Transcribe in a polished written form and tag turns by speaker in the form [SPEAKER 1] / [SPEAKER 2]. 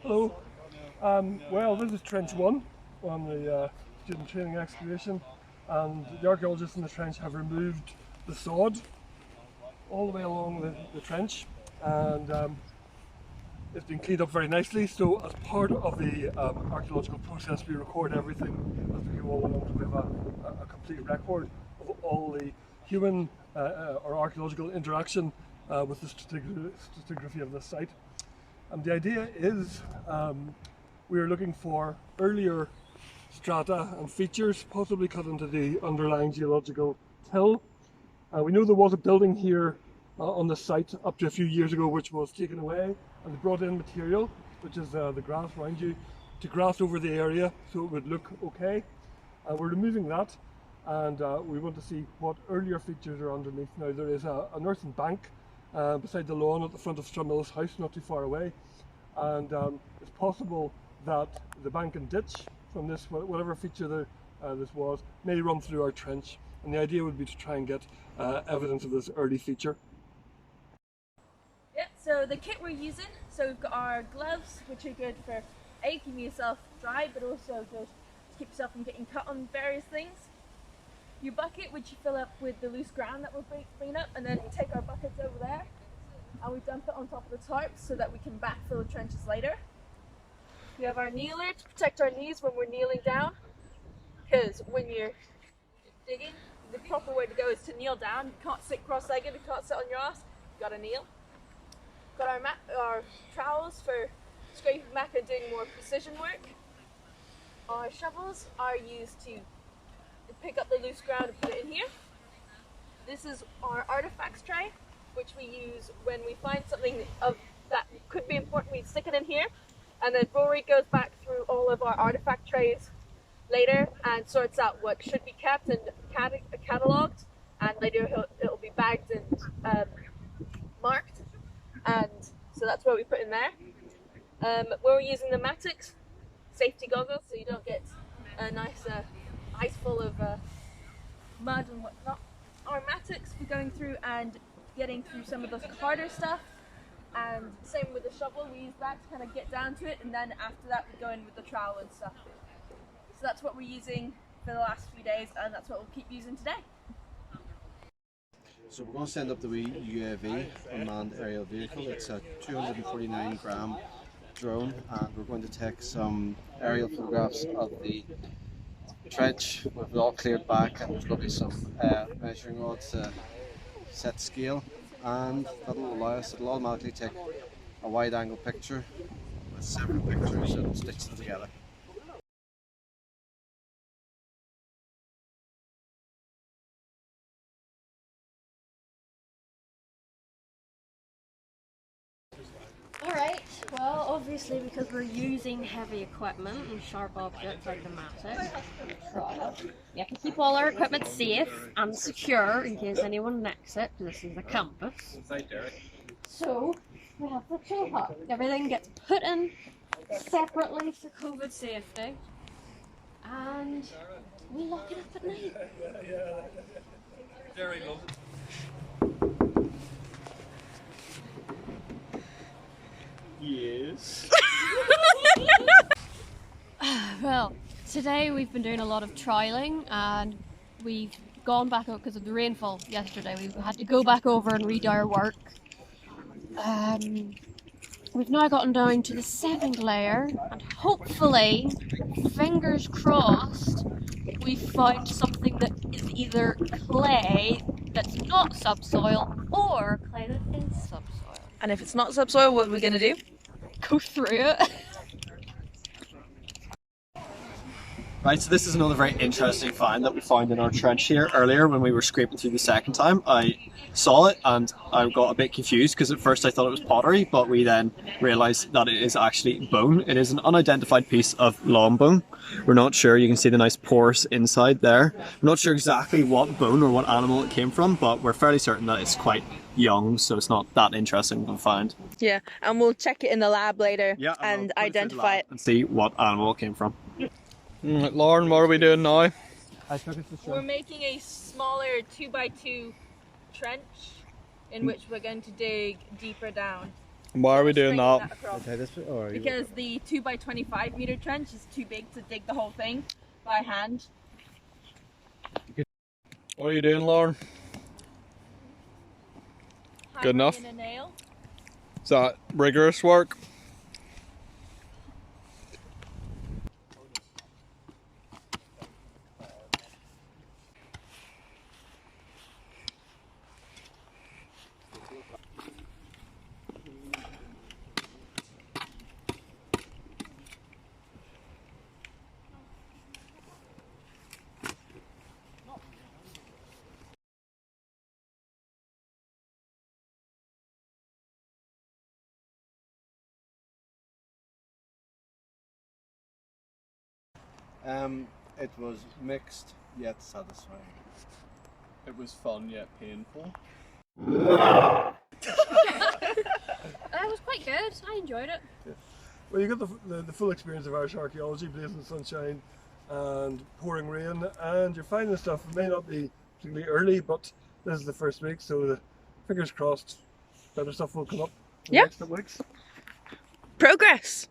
[SPEAKER 1] Hello. Well, this is Trench 1 on the student training excavation, and the archaeologists in the trench have removed the sod all the way along the trench, and it's been cleaned up very nicely. So as part of the archaeological process, we record everything as we go along, so we have a complete record of all the human or archaeological interaction with the stratigraphy of the site. And the idea is we are looking for earlier strata and features, possibly cut into the underlying geological till. We know there was a building here on the site up to a few years ago which was taken away, and they brought in material, which is the grass around you, to grass over the area so it would look okay. We're removing that, and we want to see what earlier features are underneath. Now there is an earthen bank beside the lawn at the front of Strumill's house, not too far away, and it's possible that the bank and ditch from this, whatever feature this was, may run through our trench, and the idea would be to try and get evidence of this early feature.
[SPEAKER 2] Yeah, so the kit we're using, so we've got our gloves, which are good for keeping yourself dry, but also good to keep yourself from getting cut on various things. Your bucket, which you fill up with the loose ground that we're bringing up, and then we take our buckets over there and we dump it on top of the tarp so that we can backfill the trenches later. We have our kneeler to protect our knees when we're kneeling down, because when you're digging, the proper way to go is to kneel down. You can't sit cross-legged, you can't sit on your ass, you gotta kneel. Got our trowels for scraping back and doing more precision work. Our shovels are used to pick up the loose ground and put it in here. This is our artifacts tray, which we use when we find something that could be important. We stick it in here, and then Rory goes back through all of our artifact trays later and sorts out what should be kept and catalogued, and later it'll be bagged and marked, and so that's what we put in there. We're using the Matix safety goggles so you don't get a nice ice full of mud and whatnot. Our Matix for going through and getting through some of the harder stuff, and same with the shovel, we use that to kind of get down to it, and then after that we go in with the trowel and stuff. So that's what we're using for the last few days, and that's what we'll keep using today.
[SPEAKER 3] So we're going to send up the wee UAV, unmanned aerial vehicle. It's a 249 gram drone, and we're going to take some aerial photographs of the trench. We've it all cleared back, and there's going to be some measuring rods to set scale, and that'll allow us, it'll automatically take a wide angle picture with several pictures and stitch them together.
[SPEAKER 4] Alright, well obviously because we're using heavy equipment and sharp objects like the Matix, we have to keep all our equipment safe and secure in case anyone nicks it. This is the compass. So we have the chill hut. Everything gets put in separately for COVID safety, and we lock it up at night.
[SPEAKER 1] Very low. Yes.
[SPEAKER 4] Well, today we've been doing a lot of trialing, and we've gone back over because of the rainfall yesterday. We had to go back over and redo our work. We've now gotten down to the second layer, and hopefully, fingers crossed, we've found something that is either clay that's not subsoil or clay that is subsoil.
[SPEAKER 2] And if it's not subsoil, what are we going to do?
[SPEAKER 4] Go through it.
[SPEAKER 5] Right, so this is another very interesting find that we found in our trench here earlier when we were scraping through the second time. I saw it and I got a bit confused because at first I thought it was pottery, but we then realised that it is actually bone. It is an unidentified piece of long bone. We're not sure, you can see the nice pores inside there. We're not sure exactly what bone or what animal it came from, but we're fairly certain that it's quite young, so it's not that interesting to find.
[SPEAKER 2] Yeah, and we'll check it in the lab later
[SPEAKER 5] and
[SPEAKER 2] and identify it.
[SPEAKER 5] and see what animal it came from.
[SPEAKER 6] Lauren, what are we doing now?
[SPEAKER 2] We're making a smaller 2x2 trench in which we're going to dig deeper down.
[SPEAKER 6] Why are we doing
[SPEAKER 2] Straighten
[SPEAKER 6] that?
[SPEAKER 2] across.
[SPEAKER 3] Okay, this bit, or
[SPEAKER 2] Because the 2 by 25 meter trench is too big to dig the whole thing by hand.
[SPEAKER 6] What are you doing, Lauren? Good enough?
[SPEAKER 2] Hammering in a nail.
[SPEAKER 6] Is that rigorous work?
[SPEAKER 3] It was mixed yet satisfying.
[SPEAKER 5] It was fun yet painful.
[SPEAKER 4] It was quite good. I enjoyed it.
[SPEAKER 1] Well, you got the full experience of Irish archaeology, blazing sunshine and pouring rain, and you're finding stuff. It may not be particularly early, but this is the first week, so the fingers crossed better stuff will come up in the
[SPEAKER 2] Yeah.
[SPEAKER 1] next couple of weeks.
[SPEAKER 2] Progress!